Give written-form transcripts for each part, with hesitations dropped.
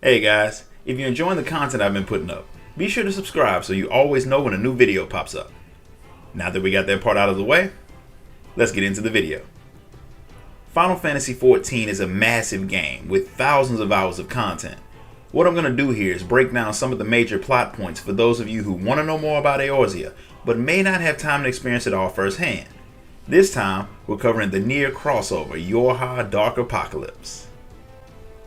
Hey guys, if you're enjoying the content I've been putting up, be sure to subscribe so you always know when a new video pops up. Now that we got that part out of the way, let's get into the video. Final Fantasy XIV is a massive game with thousands of hours of content. What I'm going to do here is break down some of the major plot points for those of you who want to know more about Eorzea, but may not have time to experience it all firsthand. This time, we're covering the Nier crossover, Yorha Dark Apocalypse.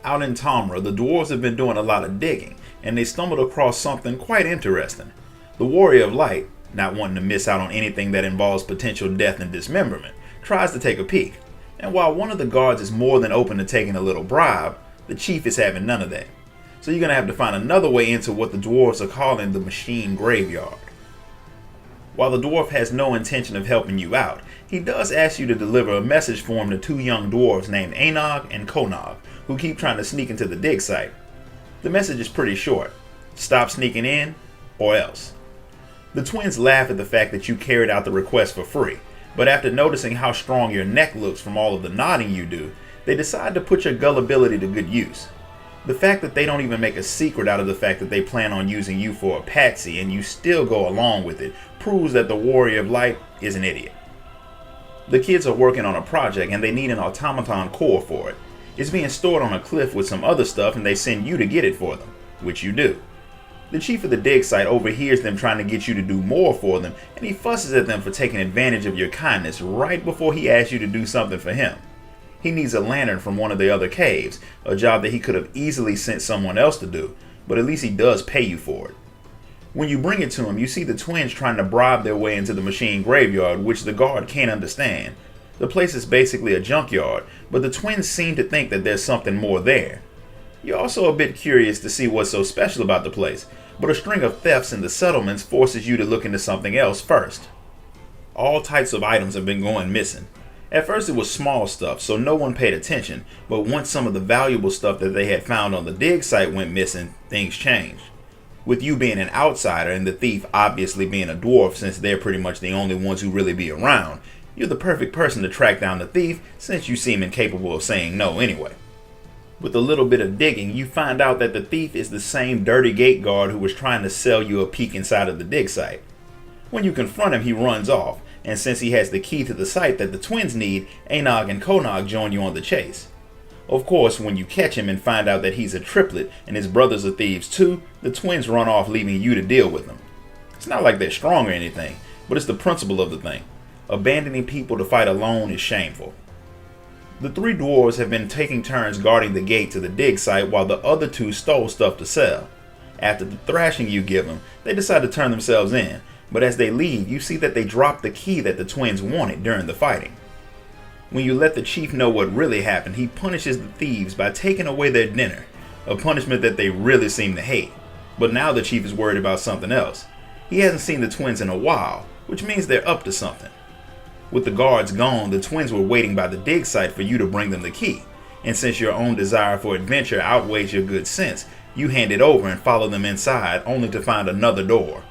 Out in Tamra, the dwarves have been doing a lot of digging, and they stumbled across something quite interesting. The Warrior of Light, not wanting to miss out on anything that involves potential death and dismemberment, tries to take a peek, and while one of the guards is more than open to taking a little bribe, the chief is having none of that. So you're going to have to find another way into what the dwarves are calling the machine graveyard. While the dwarf has no intention of helping you out, he does ask you to deliver a message for him to two young dwarves named Anog and Konog, who keep trying to sneak into the dig site. The message is pretty short: stop sneaking in, or else. The twins laugh at the fact that you carried out the request for free, but after noticing how strong your neck looks from all of the nodding you do, they decide to put your gullibility to good use. The fact that they don't even make a secret out of the fact that they plan on using you for a patsy and you still go along with it proves that the Warrior of Light is an idiot. The kids are working on a project and they need an automaton core for it. It's being stored on a cliff with some other stuff and they send you to get it for them, which you do. The chief of the dig site overhears them trying to get you to do more for them, and he fusses at them for taking advantage of your kindness right before he asks you to do something for him. He needs a lantern from one of the other caves, a job that he could have easily sent someone else to do, but at least he does pay you for it. When you bring it to him, you see the twins trying to bribe their way into the machine graveyard, which the guard can't understand. The place is basically a junkyard, but the twins seem to think that there's something more there. You're also a bit curious to see what's so special about the place, but a string of thefts in the settlements forces you to look into something else first. All types of items have been going missing. At first it was small stuff, so no one paid attention, but once some of the valuable stuff that they had found on the dig site went missing, things changed. With you being an outsider and the thief obviously being a dwarf, since they're pretty much the only ones who really be around, you're the perfect person to track down the thief since you seem incapable of saying no anyway. With a little bit of digging, you find out that the thief is the same dirty gate guard who was trying to sell you a peek inside of the dig site. When you confront him, he runs off, and since he has the key to the site that the twins need, Anog and Konog join you on the chase. Of course, when you catch him and find out that he's a triplet and his brothers are thieves too, the twins run off, leaving you to deal with them. It's not like they're strong or anything, but it's the principle of the thing. Abandoning people to fight alone is shameful. The three dwarves have been taking turns guarding the gate to the dig site while the other two stole stuff to sell. After the thrashing you give them, they decide to turn themselves in, but as they leave, you see that they drop the key that the twins wanted during the fighting. When you let the chief know what really happened, he punishes the thieves by taking away their dinner, a punishment that they really seem to hate. But now the chief is worried about something else. He hasn't seen the twins in a while, which means they're up to something. With the guards gone, the twins were waiting by the dig site for you to bring them the key, and since your own desire for adventure outweighs your good sense, you hand it over and follow them inside, only to find another door.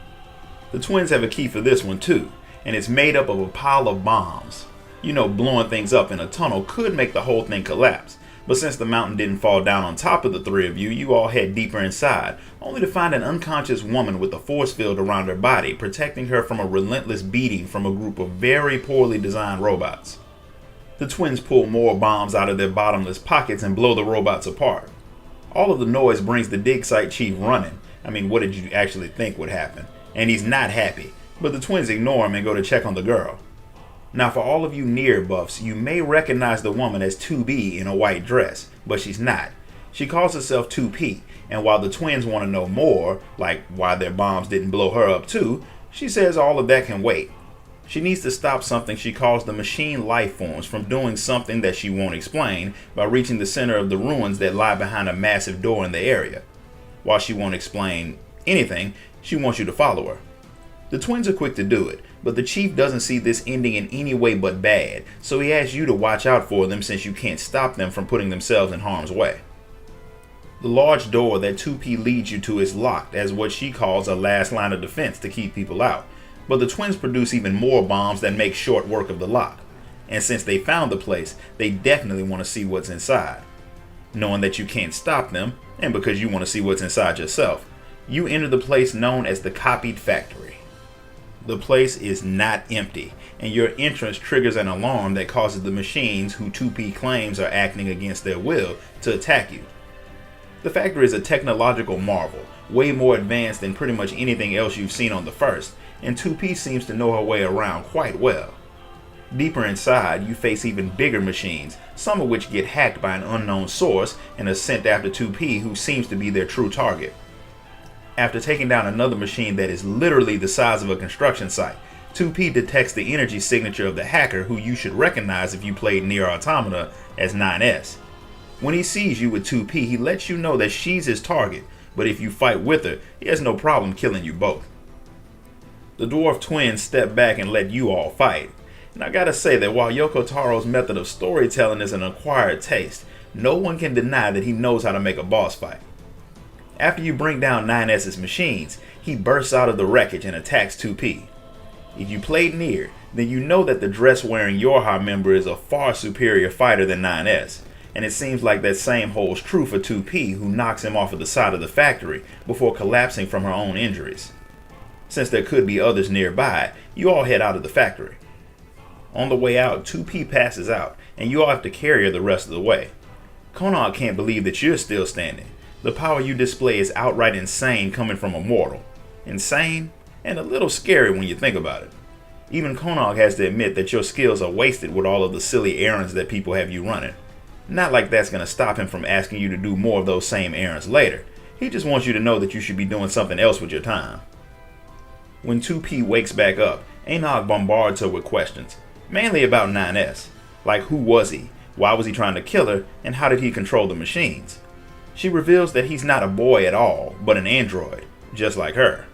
The twins have a key for this one too, and it's made up of a pile of bombs. You know, blowing things up in a tunnel could make the whole thing collapse, but since the mountain didn't fall down on top of the three of you, you all head deeper inside, only to find an unconscious woman with a force field around her body, protecting her from a relentless beating from a group of very poorly designed robots. The twins pull more bombs out of their bottomless pockets and blow the robots apart. All of the noise brings the dig site chief running. I mean, what did you actually think would happen? And he's not happy, but the twins ignore him and go to check on the girl. Now, for all of you Nier buffs, you may recognize the woman as 2B in a white dress, but she's not. She calls herself 2P, and while the twins want to know more, like why their bombs didn't blow her up too, she says all of that can wait. She needs to stop something she calls the machine life forms from doing something that she won't explain by reaching the center of the ruins that lie behind a massive door in the area. While she won't explain anything, she wants you to follow her. The twins are quick to do it, but the chief doesn't see this ending in any way but bad, so he asks you to watch out for them since you can't stop them from putting themselves in harm's way. The large door that 2P leads you to is locked as what she calls a last line of defense to keep people out, but the twins produce even more bombs that make short work of the lock, and since they found the place, they definitely want to see what's inside. knowing that you can't stop them, and because you want to see what's inside yourself. You enter the place known as the Copied Factory. The place is not empty, and your entrance triggers an alarm that causes the machines who 2P claims are acting against their will to attack you. The factory is a technological marvel, way more advanced than pretty much anything else you've seen on the first, and 2P seems to know her way around quite well. Deeper inside, you face even bigger machines, some of which get hacked by an unknown source and are sent after 2P, who seems to be their true target. After taking down another machine that is literally the size of a construction site, 2P detects the energy signature of the hacker, who you should recognize if you played Nier Automata, as 9S. When he sees you with 2P, he lets you know that she's his target, but if you fight with her, he has no problem killing you both. The dwarf twins step back and let you all fight. And I gotta say that while Yoko Taro's method of storytelling is an acquired taste, no one can deny that he knows how to make a boss fight. After you bring down 9S's machines, he bursts out of the wreckage and attacks 2P. If you played Nier, then you know that the dress-wearing Yorha member is a far superior fighter than 9S, and it seems like that same holds true for 2P, who knocks him off of the side of the factory before collapsing from her own injuries. Since there could be others nearby, you all head out of the factory. On the way out, 2P passes out, and you all have to carry her the rest of the way. Konog can't believe that you're still standing. The power you display is outright insane coming from a mortal. Insane, and a little scary when you think about it. Even Konog has to admit that your skills are wasted with all of the silly errands that people have you running. Not like that's going to stop him from asking you to do more of those same errands later. He just wants you to know that you should be doing something else with your time. When 2P wakes back up, Anog bombards her with questions, mainly about 9S. Like, who was he? Why was he trying to kill her? And how did he control the machines? She reveals that he's not a boy at all, but an android, just like her.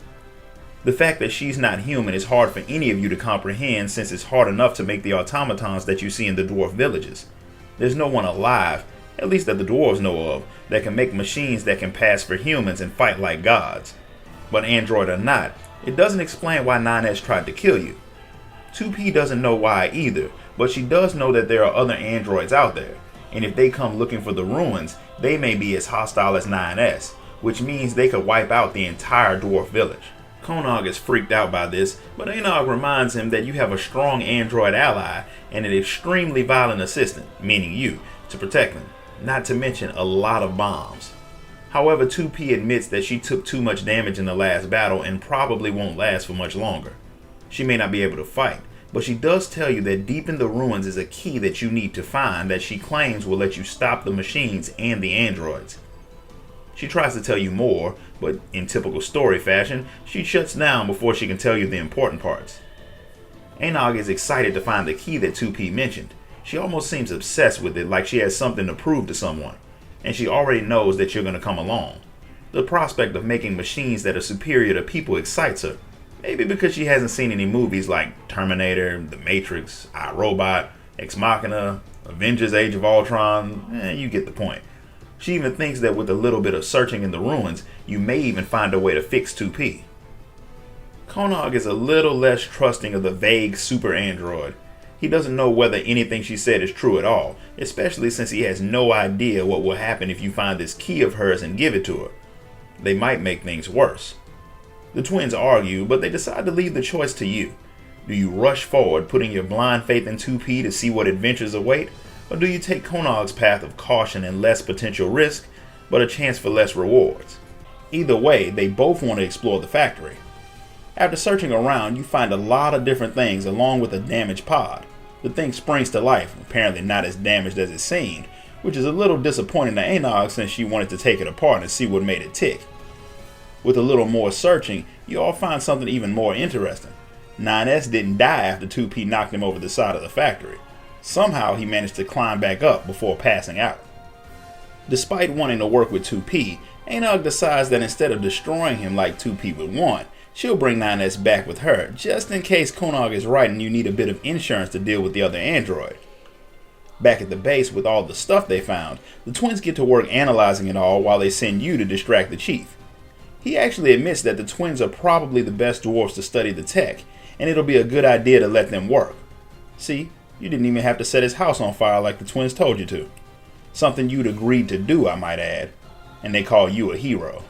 The fact that she's not human is hard for any of you to comprehend, since it's hard enough to make the automatons that you see in the dwarf villages. There's no one alive, at least that the dwarves know of, that can make machines that can pass for humans and fight like gods. But android or not, it doesn't explain why 9S tried to kill you. 2P doesn't know why either, but she does know that there are other androids out there, and if they come looking for the ruins, they may be as hostile as 9S, which means they could wipe out the entire dwarf village. Konog is freaked out by this, but Anog reminds him that you have a strong android ally and an extremely violent assistant, meaning you, to protect them, not to mention a lot of bombs. However, 2P admits that she took too much damage in the last battle and probably won't last for much longer. She may not be able to fight, but she does tell you that deep in the ruins is a key that you need to find that she claims will let you stop the machines and the androids. She tries to tell you more, but in typical story fashion, she shuts down before she can tell you the important parts. Anog is excited to find the key that 2P mentioned. She almost seems obsessed with it, like she has something to prove to someone, and she already knows that you're going to come along. The prospect of making machines that are superior to people excites her, maybe because she hasn't seen any movies like Terminator, The Matrix, iRobot, Ex Machina, Avengers Age of Ultron, you get the point. She even thinks that with a little bit of searching in the ruins, you may even find a way to fix 2P. Konog is a little less trusting of the vague super android. He doesn't know whether anything she said is true at all, especially since he has no idea what will happen if you find this key of hers and give it to her. They might make things worse. The twins argue, but they decide to leave the choice to you. Do you rush forward, putting your blind faith in 2P to see what adventures await? Or do you take Konog's path of caution and less potential risk, but a chance for less rewards? Either way, they both want to explore the factory. After searching around, you find a lot of different things along with a damaged pod. The thing springs to life, apparently not as damaged as it seemed, which is a little disappointing to Anog since she wanted to take it apart and see what made it tick. With a little more searching, you all find something even more interesting. 9S didn't die after 2P knocked him over the side of the factory. Somehow he managed to climb back up before passing out. Despite wanting to work with 2P, Anog decides that instead of destroying him like 2P would want, she'll bring 9S back with her, just in case Konog is right and you need a bit of insurance to deal with the other android. Back at the base with all the stuff they found, the twins get to work analyzing it all while they send you to distract the chief. He actually admits that the twins are probably the best dwarves to study the tech, and it'll be a good idea to let them work. See, you didn't even have to set his house on fire like the twins told you to. Something you'd agreed to do, I might add. And they call you a hero.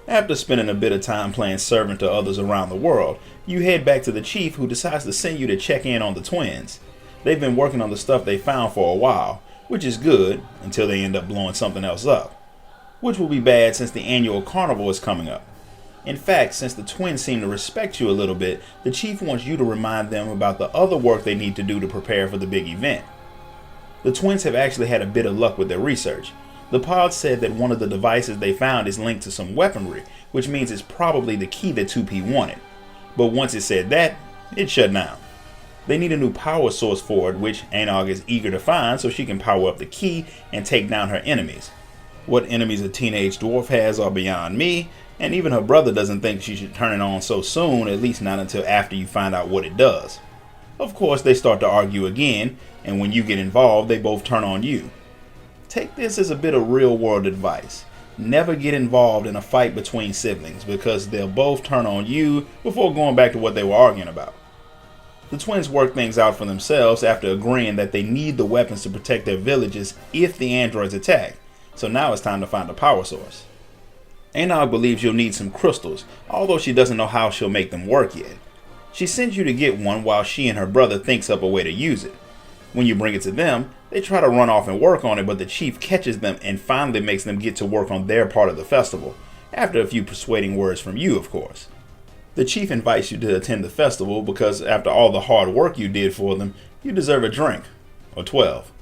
After spending a bit of time playing servant to others around the world, you head back to the chief, who decides to send you to check in on the twins. They've been working on the stuff they found for a while, which is good until they end up blowing something else up. Which will be bad since the annual carnival is coming up. In fact, since the twins seem to respect you a little bit, the chief wants you to remind them about the other work they need to do to prepare for the big event. The twins have actually had a bit of luck with their research. The pod said that one of the devices they found is linked to some weaponry, which means it's probably the key that 2P wanted. But once it said that, it shut down. They need a new power source for it, which Anog is eager to find so she can power up the key and take down her enemies. What enemies a teenage dwarf has are beyond me, and even her brother doesn't think she should turn it on so soon, at least not until after you find out what it does. Of course, they start to argue again, and when you get involved, they both turn on you. Take this as a bit of real-world advice. Never get involved in a fight between siblings, because they'll both turn on you before going back to what they were arguing about. The twins work things out for themselves after agreeing that they need the weapons to protect their villages if the androids attack, so now it's time to find a power source. Anog believes you'll need some crystals, although she doesn't know how she'll make them work yet. She sends you to get one while she and her brother thinks up a way to use it. When you bring it to them, they try to run off and work on it, but the chief catches them and finally makes them get to work on their part of the festival, after a few persuading words from you, of course. The chief invites you to attend the festival because after all the hard work you did for them, you deserve a drink, or 12.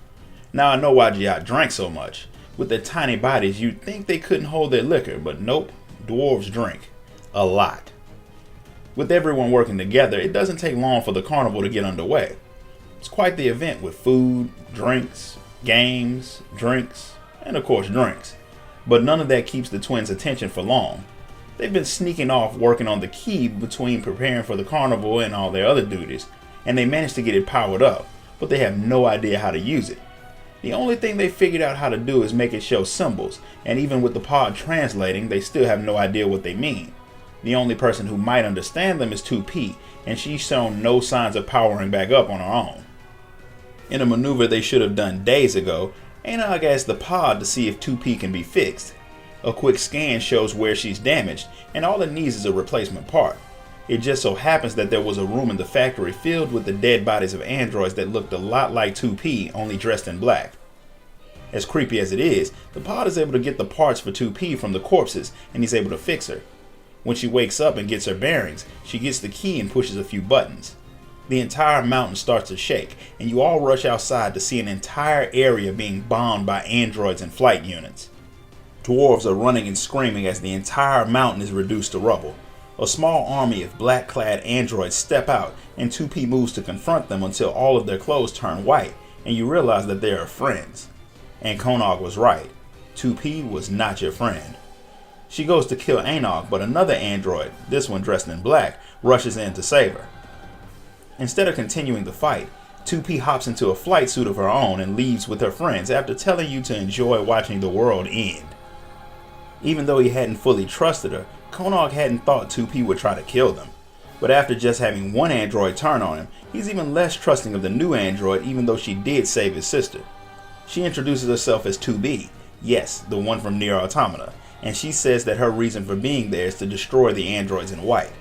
Now I know why Giat drank so much. With their tiny bodies, you'd think they couldn't hold their liquor, but nope, dwarves drink. A lot. With everyone working together, it doesn't take long for the carnival to get underway. It's quite the event with food, drinks, games, drinks, and of course drinks. But none of that keeps the twins' attention for long. They've been sneaking off working on the key between preparing for the carnival and all their other duties, and they managed to get it powered up, but they have no idea how to use it. The only thing they figured out how to do is make it show symbols, and even with the pod translating, they still have no idea what they mean. The only person who might understand them is 2P, and she's shown no signs of powering back up on her own. In a maneuver they should have done days ago, Anog asked the pod to see if 2P can be fixed. A quick scan shows where she's damaged, and all it needs is a replacement part. It just so happens that there was a room in the factory filled with the dead bodies of androids that looked a lot like 2P, only dressed in black. As creepy as it is, the pod is able to get the parts for 2P from the corpses, and he's able to fix her. When she wakes up and gets her bearings, she gets the key and pushes a few buttons. The entire mountain starts to shake, and you all rush outside to see an entire area being bombed by androids and flight units. Dwarves are running and screaming as the entire mountain is reduced to rubble. A small army of black-clad androids step out, and 2P moves to confront them until all of their clothes turn white, and you realize that they are friends. And Konog was right. 2P was not your friend. She goes to kill Anog, but another android, this one dressed in black, rushes in to save her. Instead of continuing the fight, 2P hops into a flight suit of her own and leaves with her friends after telling you to enjoy watching the world end. Even though he hadn't fully trusted her, Konog hadn't thought 2P would try to kill them. But after just having one android turn on him, he's even less trusting of the new android, even though she did save his sister. She introduces herself as 2B, yes, the one from Nier Automata, and she says that her reason for being there is to destroy the androids in white.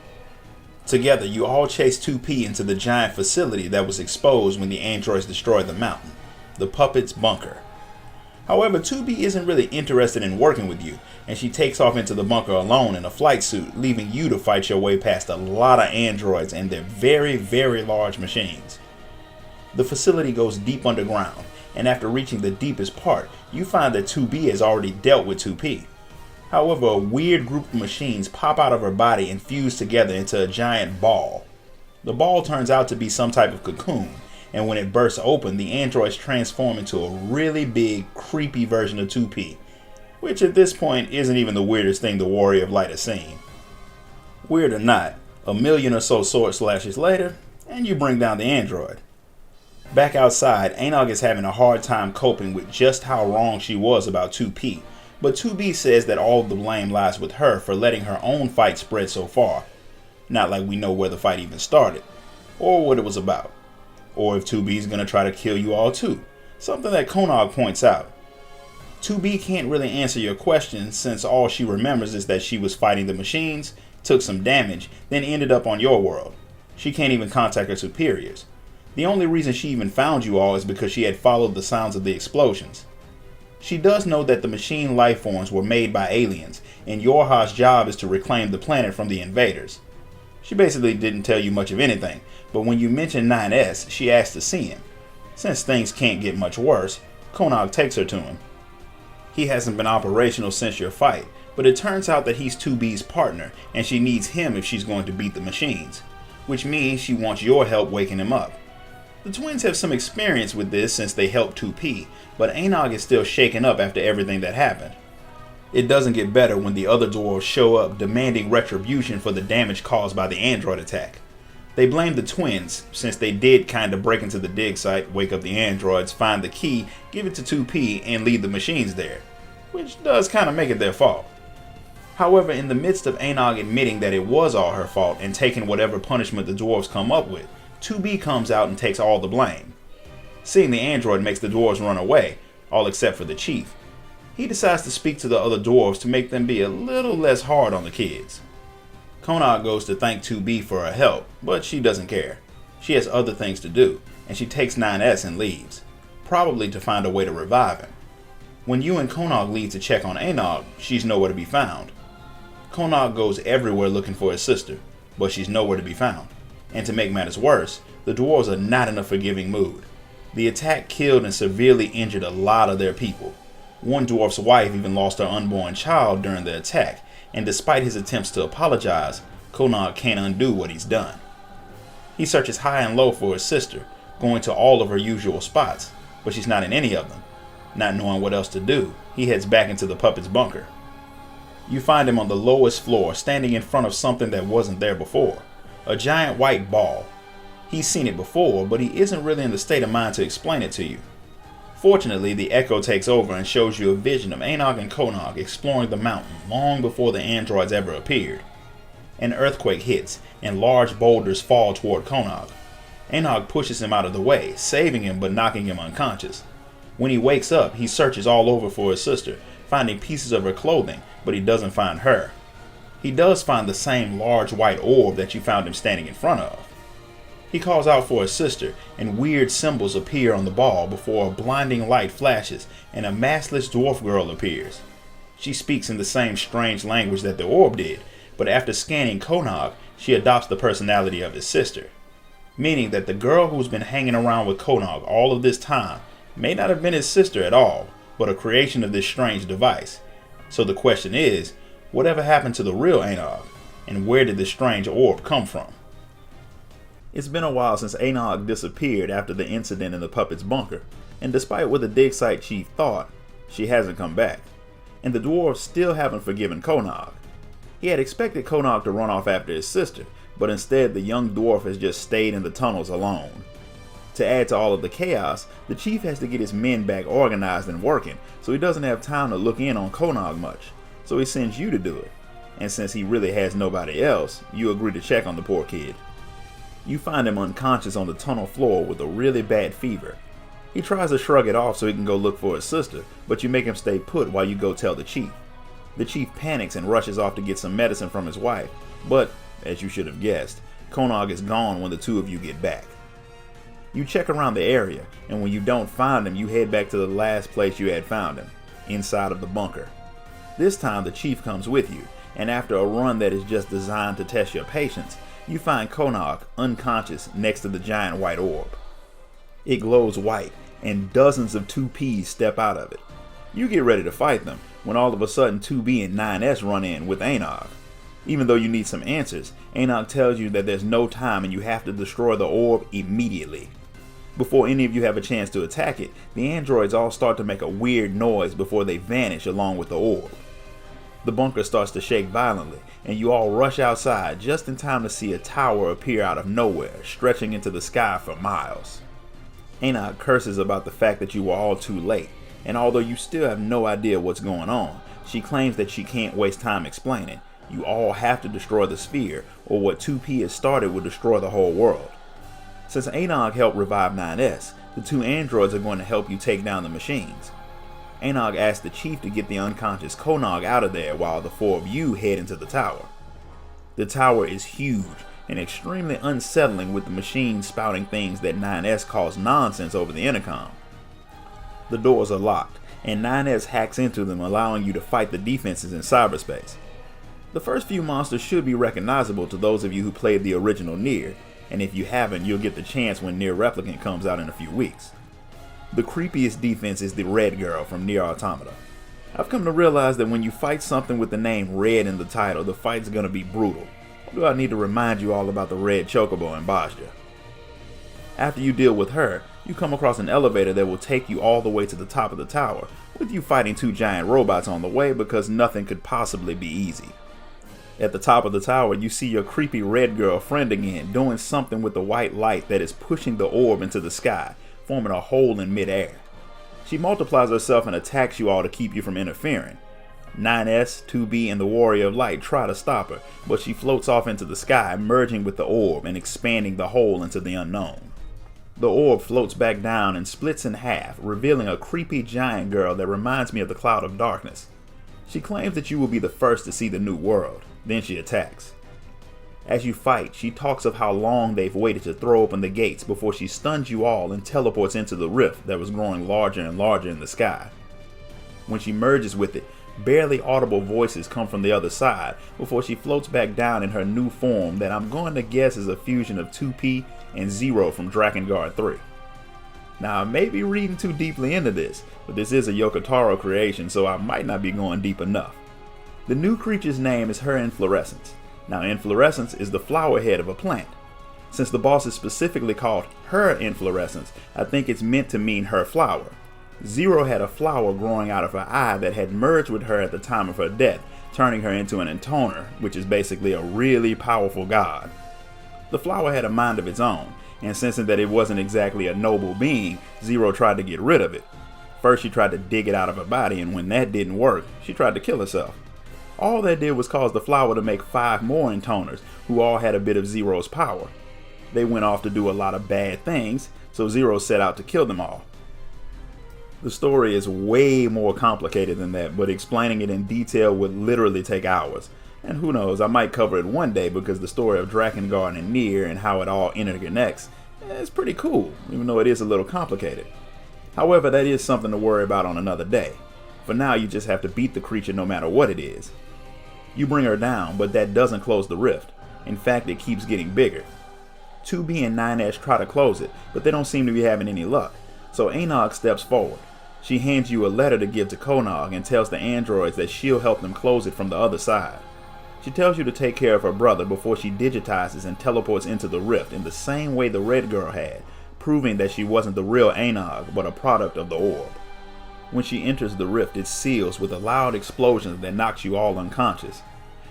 Together, you all chase 2P into the giant facility that was exposed when the androids destroyed the mountain, the puppet's bunker. However, 2B isn't really interested in working with you, and she takes off into the bunker alone in a flight suit, leaving you to fight your way past a lot of androids and their very, very large machines. The facility goes deep underground, and after reaching the deepest part, you find that 2B has already dealt with 2P. However, a weird group of machines pop out of her body and fuse together into a giant ball. The ball turns out to be some type of cocoon, and when it bursts open, the androids transform into a really big, creepy version of 2P, which at this point isn't even the weirdest thing the Warrior of Light has seen. Weird or not, a million or so sword slashes later, and you bring down the android. Back outside, Anog is having a hard time coping with just how wrong she was about 2P, but 2B says that all the blame lies with her for letting her own fight spread so far. Not like we know where the fight even started, or what it was about, or if 2B is going to try to kill you all too, something that Konog points out. 2B can't really answer your question since all she remembers is that she was fighting the machines, took some damage, then ended up on your world. She can't even contact her superiors. The only reason she even found you all is because she had followed the sounds of the explosions. She does know that the machine life forms were made by aliens, and Yorha's job is to reclaim the planet from the invaders. She basically didn't tell you much of anything, but when you mention 9S, she asks to see him. Since things can't get much worse, Konog takes her to him. He hasn't been operational since your fight, but it turns out that he's 2B's partner, and she needs him if she's going to beat the machines, which means she wants your help waking him up. The twins have some experience with this since they helped 2P, but Anog is still shaken up after everything that happened. It doesn't get better when the other dwarves show up demanding retribution for the damage caused by the android attack. They blame the twins since they did kinda break into the dig site, wake up the androids, find the key, give it to 2P, and lead the machines there, which does kinda make it their fault. However, in the midst of Anog admitting that it was all her fault and taking whatever punishment the dwarves come up with, 2B comes out and takes all the blame. Seeing the android makes the dwarves run away, all except for the chief. He decides to speak to the other dwarves to make them be a little less hard on the kids. Konog goes to thank 2B for her help, but she doesn't care. She has other things to do, and she takes 9S and leaves, probably to find a way to revive him. When you and Konog leave to check on Anog, she's nowhere to be found. Konog goes everywhere looking for his sister, but she's nowhere to be found. And to make matters worse, the dwarves are not in a forgiving mood. The attack killed and severely injured a lot of their people. One dwarf's wife even lost her unborn child during the attack, and despite his attempts to apologize, Konog can't undo what he's done. He searches high and low for his sister, going to all of her usual spots, but she's not in any of them. Not knowing what else to do, he heads back into the puppet's bunker. You find him on the lowest floor, standing in front of something that wasn't there before. A giant white ball. He's seen it before, but he isn't really in the state of mind to explain it to you. Fortunately, the echo takes over and shows you a vision of Anog and Konog exploring the mountain long before the androids ever appeared. An earthquake hits, and large boulders fall toward Konog. Anog pushes him out of the way, saving him but knocking him unconscious. When he wakes up, he searches all over for his sister, finding pieces of her clothing, but he doesn't find her. He does find the same large white orb that you found him standing in front of. He calls out for his sister, and weird symbols appear on the ball before a blinding light flashes and a maskless dwarf girl appears. She speaks in the same strange language that the orb did, but after scanning Konog, she adopts the personality of his sister, meaning that the girl who's been hanging around with Konog all of this time may not have been his sister at all, but a creation of this strange device. So the question is, whatever happened to the real Anog, and where did this strange orb come from? It's been a while since Anog disappeared after the incident in the puppet's bunker, and despite what the dig site chief thought, she hasn't come back, and the dwarves still haven't forgiven Konog. He had expected Konog to run off after his sister, but instead the young dwarf has just stayed in the tunnels alone. To add to all of the chaos, the chief has to get his men back organized and working, so he doesn't have time to look in on Konog much, so he sends you to do it. And since he really has nobody else, you agree to check on the poor kid. You find him unconscious on the tunnel floor with a really bad fever. He tries to shrug it off so he can go look for his sister, but you make him stay put while you go tell the chief. The chief panics and rushes off to get some medicine from his wife, but, as you should have guessed, Konog is gone when the two of you get back. You check around the area, and when you don't find him, you head back to the last place you had found him, inside of the bunker. This time the chief comes with you, and after a run that is just designed to test your patience, you find Konog unconscious next to the giant white orb. It glows white, and dozens of 2Ps step out of it. You get ready to fight them, when all of a sudden 2B and 9S run in with Anog. Even though you need some answers, Anog tells you that there's no time and you have to destroy the orb immediately. Before any of you have a chance to attack it, the androids all start to make a weird noise before they vanish along with the orb. The bunker starts to shake violently, and you all rush outside just in time to see a tower appear out of nowhere, stretching into the sky for miles. Anog curses about the fact that you were all too late, and although you still have no idea what's going on, she claims that she can't waste time explaining. You all have to destroy the sphere, or what 2P has started will destroy the whole world. Since Anog helped revive 9S, the two androids are going to help you take down the machines. Anog asks the chief to get the unconscious Konog out of there while the four of you head into the tower. The tower is huge and extremely unsettling, with the machines spouting things that 9S calls nonsense over the intercom. The doors are locked, and 9S hacks into them, allowing you to fight the defenses in cyberspace. The first few monsters should be recognizable to those of you who played the original Nier, and if you haven't, you'll get the chance when Nier Replicant comes out in a few weeks. The creepiest defense is the Red Girl from Nier Automata. I've come to realize that when you fight something with the name Red in the title, the fight's gonna be brutal. Or do I need to remind you all about the Red Chocobo in Bajra? After you deal with her, you come across an elevator that will take you all the way to the top of the tower, with you fighting two giant robots on the way because nothing could possibly be easy. At the top of the tower, you see your creepy Red Girl friend again, doing something with the white light that is pushing the orb into the sky, forming a hole in midair. She multiplies herself and attacks you all to keep you from interfering. 9S, 2B, and the Warrior of Light try to stop her, but she floats off into the sky, merging with the orb and expanding the hole into the unknown. The orb floats back down and splits in half, revealing a creepy giant girl that reminds me of the Cloud of Darkness. She claims that you will be the first to see the new world, then she attacks. As you fight, she talks of how long they've waited to throw open the gates before she stuns you all and teleports into the rift that was growing larger and larger in the sky. When she merges with it, barely audible voices come from the other side before she floats back down in her new form that I'm going to guess is a fusion of 2P and Zero from Drakengard 3. Now, I may be reading too deeply into this, but this is a Yoko Taro creation, so I might not be going deep enough. The new creature's name is Her Inflorescence. Now, inflorescence is the flower head of a plant. Since the boss is specifically called Her Inflorescence, I think it's meant to mean her flower. Zero had a flower growing out of her eye that had merged with her at the time of her death, turning her into an intoner, which is basically a really powerful god. The flower had a mind of its own, and sensing that it wasn't exactly a noble being, Zero tried to get rid of it. First, she tried to dig it out of her body, and when that didn't work, she tried to kill herself. All that did was cause the flower to make 5 more intoners, who all had a bit of Zero's power. They went off to do a lot of bad things, so Zero set out to kill them all. The story is way more complicated than that, but explaining it in detail would literally take hours. And who knows, I might cover it one day because the story of Drakengard and Nier and how it all interconnects is pretty cool, even though it is a little complicated. However, that is something to worry about on another day. For now, you just have to beat the creature no matter what it is. You bring her down, but that doesn't close the rift. In fact, it keeps getting bigger. 2B and 9S try to close it, but they don't seem to be having any luck. So Anog steps forward. She hands you a letter to give to Konog and tells the androids that she'll help them close it from the other side. She tells you to take care of her brother before she digitizes and teleports into the rift in the same way the Red Girl had, proving that she wasn't the real Anog, but a product of the orb. When she enters the rift, it seals with a loud explosion that knocks you all unconscious.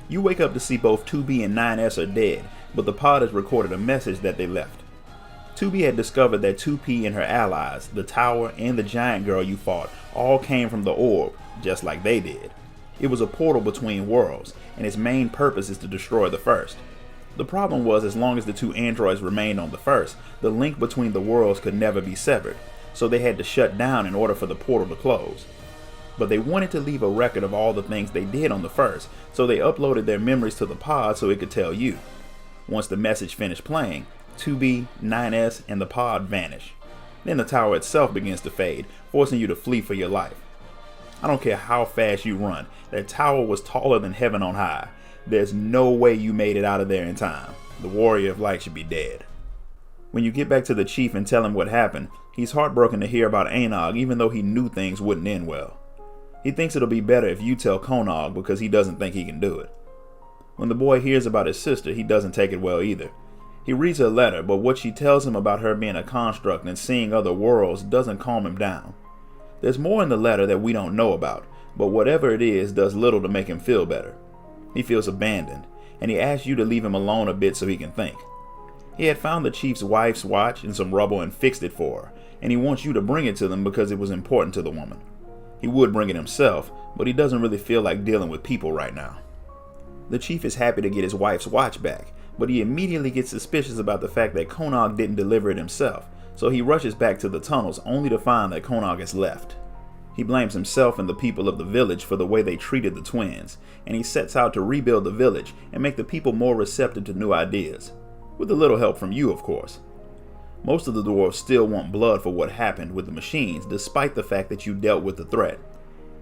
You wake up to see both 2B and 9S are dead, but the pod has recorded a message that they left. 2B had discovered that 2P and her allies, the tower and the giant girl you fought, all came from the orb, just like they did. It was a portal between worlds, and its main purpose is to destroy the first. The problem was, as long as the 2 androids remained on the first, the link between the worlds could never be severed, so they had to shut down in order for the portal to close. But they wanted to leave a record of all the things they did on the first, so they uploaded their memories to the pod so it could tell you. Once the message finished playing, 2B, 9S, and the pod vanish. Then the tower itself begins to fade, forcing you to flee for your life. I don't care how fast you run, that tower was taller than heaven on high. There's no way you made it out of there in time. The Warrior of Light should be dead. When you get back to the chief and tell him what happened, he's heartbroken to hear about Anog, even though he knew things wouldn't end well. He thinks it'll be better if you tell Konog because he doesn't think he can do it. When the boy hears about his sister, he doesn't take it well either. He reads her letter, but what she tells him about her being a construct and seeing other worlds doesn't calm him down. There's more in the letter that we don't know about, but whatever it is does little to make him feel better. He feels abandoned, and he asks you to leave him alone a bit so he can think. He had found the chief's wife's watch in some rubble and fixed it for her, and he wants you to bring it to them because it was important to the woman. He would bring it himself, but he doesn't really feel like dealing with people right now. The chief is happy to get his wife's watch back, but he immediately gets suspicious about the fact that Konog didn't deliver it himself, so he rushes back to the tunnels only to find that Konog has left. He blames himself and the people of the village for the way they treated the twins, and he sets out to rebuild the village and make the people more receptive to new ideas, with a little help from you, of course. Most of the dwarves still want blood for what happened with the machines, despite the fact that you dealt with the threat.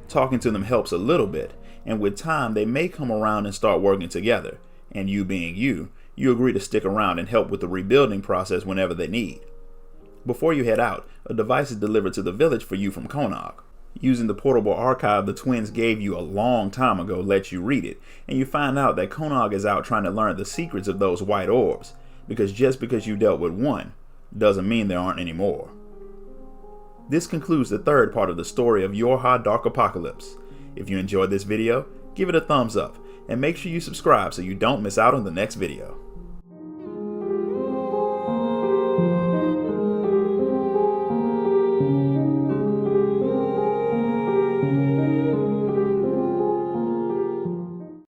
Talking to them helps a little bit, and with time they may come around and start working together, and you being you agree to stick around and help with the rebuilding process whenever they need. Before you head out, a device is delivered to the village for you from Konog. Using the portable archive the twins gave you a long time ago lets you read it, and you find out that Konog is out trying to learn the secrets of those white orbs, because just because you dealt with one doesn't mean there aren't any more. This concludes the third part of the story of Yorha Dark Apocalypse. If you enjoyed this video, give it a thumbs up, and make sure you subscribe so you don't miss out on the next video.